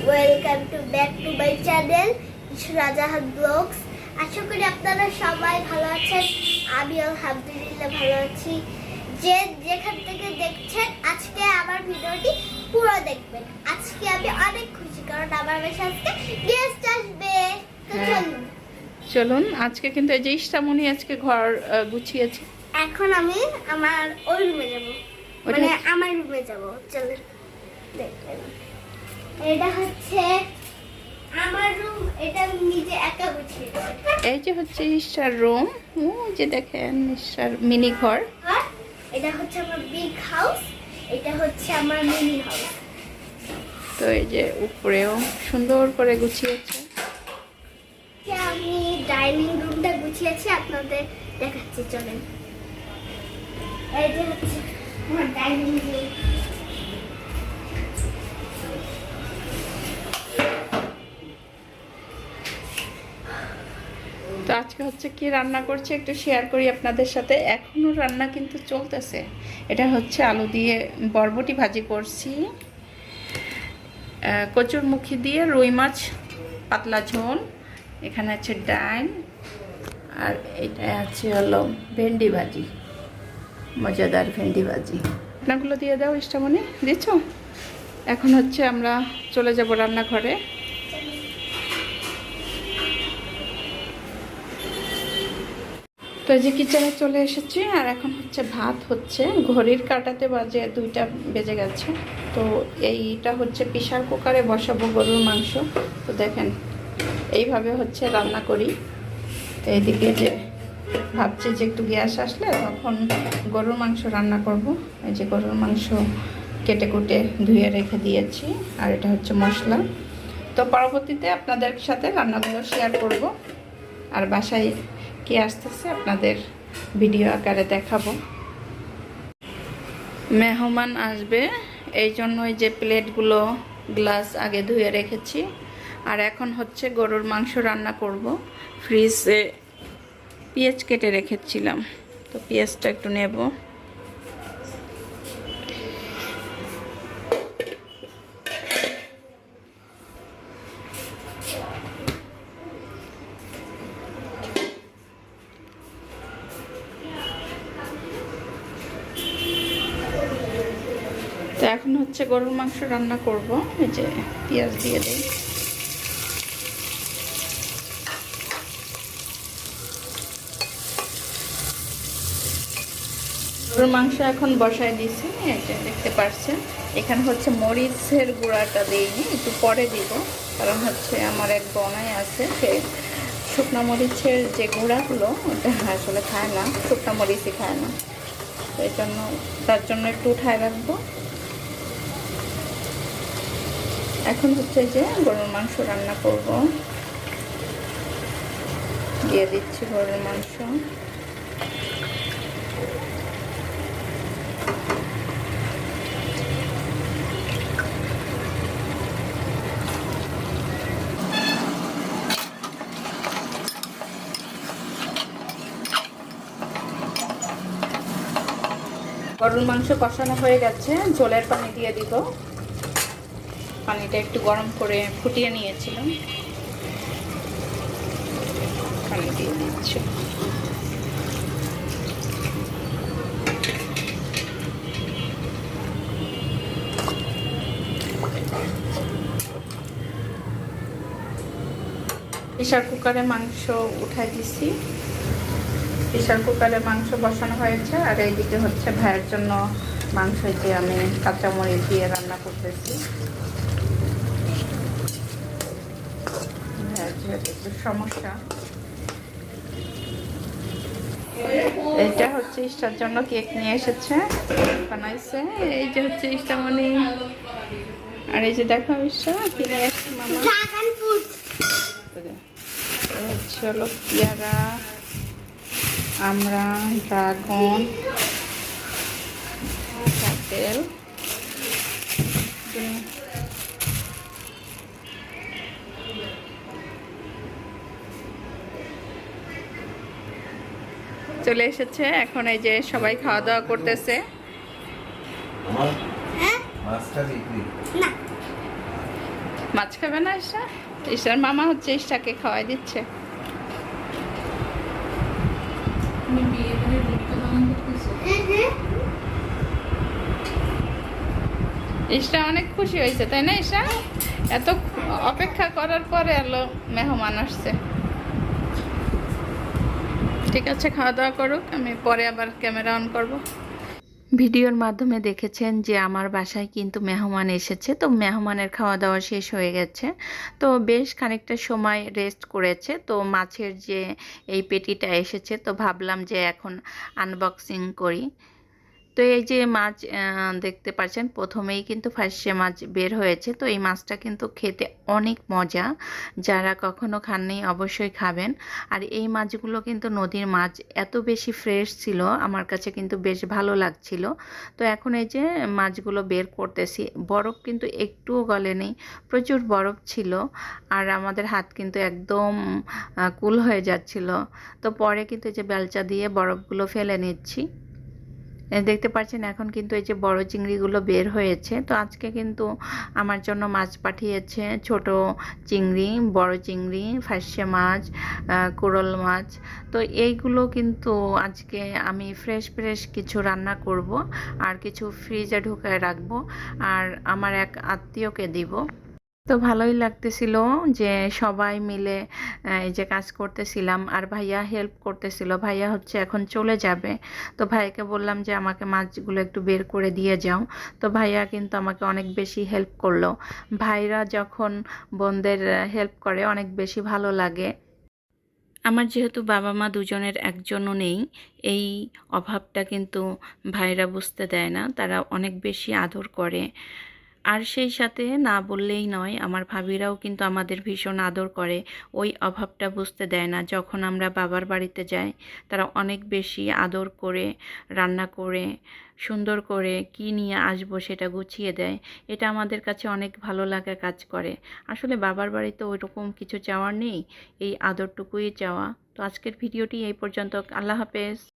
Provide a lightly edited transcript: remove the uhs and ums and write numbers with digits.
Welcome to back to my channel Rajahat vlogs. আশা করি আপনারা সবাই ভালো আছেন। আমি আলহামদুলিল্লাহ ভালো আছি। যে যেখান থেকে দেখছেন আজকে আমার ভিডিওটি পুরো দেখবেন। আজকে আমি অনেক খুশি, কারণ আমার বাসায় আজকে গেস্ট আসবে। তো চলুন আজকে কিন্তু এই যে ইষ্টামণি আজকে ঘর গুছিয়েছে। এখন আমি আমার ওই রুমে যাব, মানে আমার রুমে যাব। চলুন দেখবেন। এটা হচ্ছে আমার রুম, এটা আমি নিজে একা গুছিয়েছি। এই যে হচ্ছে ইষ্টার রুম, ও যে দেখেন ইষ্টার মিনি ঘর। আর এটা হচ্ছে আমার বিগ হাউস, এটা হচ্ছে আমার মিনি হাউস। তো এই যে উপরেও সুন্দর করে গুছিয়েছে। আমি ডাইনিং রুমটা গুছিয়েছি, আপনাদের দেখাচ্ছি। চলেন, এই যে হচ্ছে আমার ডাইনিং রুম। তো আজকে হচ্ছে কি রান্না করছি একটু শেয়ার করি আপনাদের সাথে। এখনো রান্না কিন্তু চলতেছে। এটা হচ্ছে আলু দিয়ে বরবটি ভাজি করছি, কচুরমুখী দিয়ে রুই মাছ পাতলা ঝোল, এখানে আছে ডাল, আর এটা আছে হলো ভেন্ডি ভাজি, মজাদার ভেন্ডি ভাজি। রান্নাগুলো দিয়ে দাও ইষ্টামণি, দিচ্ছ? এখন হচ্ছে আমরা চলে যাব রান্নাঘরে। তো এই যে কিচেনে চলে এসেছি, আর এখন হচ্ছে ভাত হচ্ছে। ঘড়ির কাঁটাতে বাজে 2টা বেজে গেছে। তো এইটা হচ্ছে প্রেসার কুকারে বসাবো গরুর মাংস। তো দেখেন এইভাবে হচ্ছে রান্না করি। তো এইদিকে যে ভাবছি যে একটু গ্যাস আসলে তখন গরুর মাংস রান্না করব। এই যে গরুর মাংস কেটে কুটে ধুয়ে রেখে দিয়েছি, আর এটা হচ্ছে মশলা। তো পরবর্তীতে আপনাদের সাথে রান্নাগুলো শেয়ার করব, আর বাসায় কি আসতেছে আপনাদের ভিডিও আকারে দেখাবো। মেহমান আসবে এই জন্য এই যে প্লেটগুলো গ্লাস আগে ধুয়ে রেখেছি। আর এখন হচ্ছে গরুর মাংস রান্না করব। ফ্রিজে পেঁয়াজ কেটে রেখেছিলাম, তো পেঁয়াজটা একটু নেব। তো এখন হচ্ছে গরুর মাংস রান্না করব। এই যে পেঁয়াজ দিয়ে দেই। গরুর মাংস এখন বসায় দিয়েছি, এই যে দেখতে পাচ্ছেন। এখানে হচ্ছে মরিচের গুঁড়াটা দিইনি, একটু পরে দিব, কারণ হচ্ছে আমার এক বনাই আছে, সে শুকনো মরিচের যে গুঁড়াগুলো ওটা আসলে খায় না, শুকনো মরিচই খায় না। তো এই জন্য তার জন্য একটু উঠায় রাখবো। এখন হচ্ছে যে গরুর মাংস রান্না করব। দিয়ে দিচ্ছি গরুর মাংস। গরুর মাংস কষানো হয়ে গেছে, ঝোলের পানি দিয়ে দিব। পানিটা একটু গরম করে ফুটিয়ে নিয়েছিলাম, পানি দিয়ে দিচ্ছি। প্রেসার কুকারে মাংস উঠাই দিছি। প্রেসার কুকারে মাংস বসানো হয়েছে, আর এইদিকে হচ্ছে ভাইয়ের জন্য মাংস যে আমি কাঁচামরিচ দিয়ে রান্না করতেছি। যেহেতু একটু সমস্যা, এইটা হচ্ছে ইষ্টার জন্য কেক নিয়ে এসেছে, বানাইছে। এই যে হচ্ছে ইষ্টামণি, আর এই যে দেখো ইষ্টা কি নিয়ে এসেছে মামা। হচ্ছে হলো পেয়ারা, আমরা ড্রাগন, আপেল। চলে এসেছে, এখন এই যে সবাই খাওয়া দাওয়া করতেছে। মাছ খাবে না ঈশা? ঈশার মামা হচ্ছে ঈশাকে খাওয়াই দিচ্ছে। ঈশা অনেক খুশি হয়েছে তাই না ঈশা? এত অপেক্ষা করার পরে এলো মেহমান আসছে। ঠিক আছে, খাওয়া দাওয়া করুক, আমি পরে আবার ক্যামেরা অন করব। ভিডিওর মাধ্যমে দেখেছেন যে আমার বাসায় কিন্তু মেহমান এসেছে, তো মেহমানের খাওয়া দাওয়া শেষ হয়ে গেছে। তো বেশ খানিকটা সময় রেস্ট করেছে, তো মাছের যে এই পেটিটা এসেছে, তো ভাবলাম যে এখন আনবক্সিং করি। তো এই যে মাছ দেখতে পাচ্ছেন, প্রথমেই কিন্তু ফার্স্টে মাছ বের হয়েছে। তো এই মাছটা কিন্তু খেতে অনেক মজা, যারা কখনো খাননি অবশ্যই খাবেন। আর এই মাছগুলো কিন্তু নদীর মাছ, এত বেশি ফ্রেশ ছিল, আমার কাছে কিন্তু বেশ ভালো লাগছিল। তো এখন এই যে মাছগুলো বের করতেছি, বরফ কিন্তু একটুও গলেনি, প্রচুর বরফ ছিল। আর আমাদের হাত কিন্তু একদম কুল হয়ে যাচ্ছিল। তো পরে কিন্তু এই যে বেলচা দিয়ে বরফগুলো ফেলে নিচ্ছি। দেখতে পাচ্ছেন এখন কিন্তু এই যে বড় চিংড়িগুলো বের হয়েছে। তো আজকে কিন্তু আমার জন্য মাছ পাঠিয়েছে, ছোট চিংড়ি, বড় চিংড়ি, ফার্সে মাছ, কোরাল মাছ। তো এইগুলো কিন্তু আজকে আমি ফ্রেশ ফ্রেশ কিছু রান্না করব, আর কিছু ফ্রিজে ঢুকায় রাখবো, আর আমার এক আত্মীয়কে দিব। তো ভালোই লাগতেছিল যে সবাই মিলে এই যে কাজ করতেছিলাম, আর ভাইয়া হেল্প করতেছিল। ভাইয়া হচ্ছে এখন চলে যাবে, তো ভাইয়াকে বললাম যে আমাকে মাছগুলো একটু বের করে দিয়ে যাও। তো ভাইয়া কিন্তু আমাকে অনেক বেশি হেল্প করলো। ভাইরা যখন বোনদের হেল্প করে অনেক বেশি ভালো লাগে। আমার যেহেতু বাবা মা দুজনের একজনও নেই, এই অভাবটা কিন্তু ভাইরা বুঝতে দেয় না, তারা অনেক বেশি আদর করে। আর সেই সাথে না বললেই নয়, আমার ভাবিরাও কিন্তু আমাদের ভীষণ আদর করে, ওই অভাবটা বুঝতে দেয় না। যখন আমরা বাবার বাড়িতে যাই, তারা অনেক বেশি আদর করে, রান্না করে, সুন্দর করে কি নিয়ে আসবো সেটা গুছিয়ে দেয়। এটা আমাদের কাছে অনেক ভালো লাগা কাজ করে। আসলে বাবার বাড়িতে ওইরকম কিছু চাওয়ার নেই, এই আদরটুকুই চাওয়া। তো আজকের ভিডিওটি এই পর্যন্ত। আল্লাহ হাফেজ।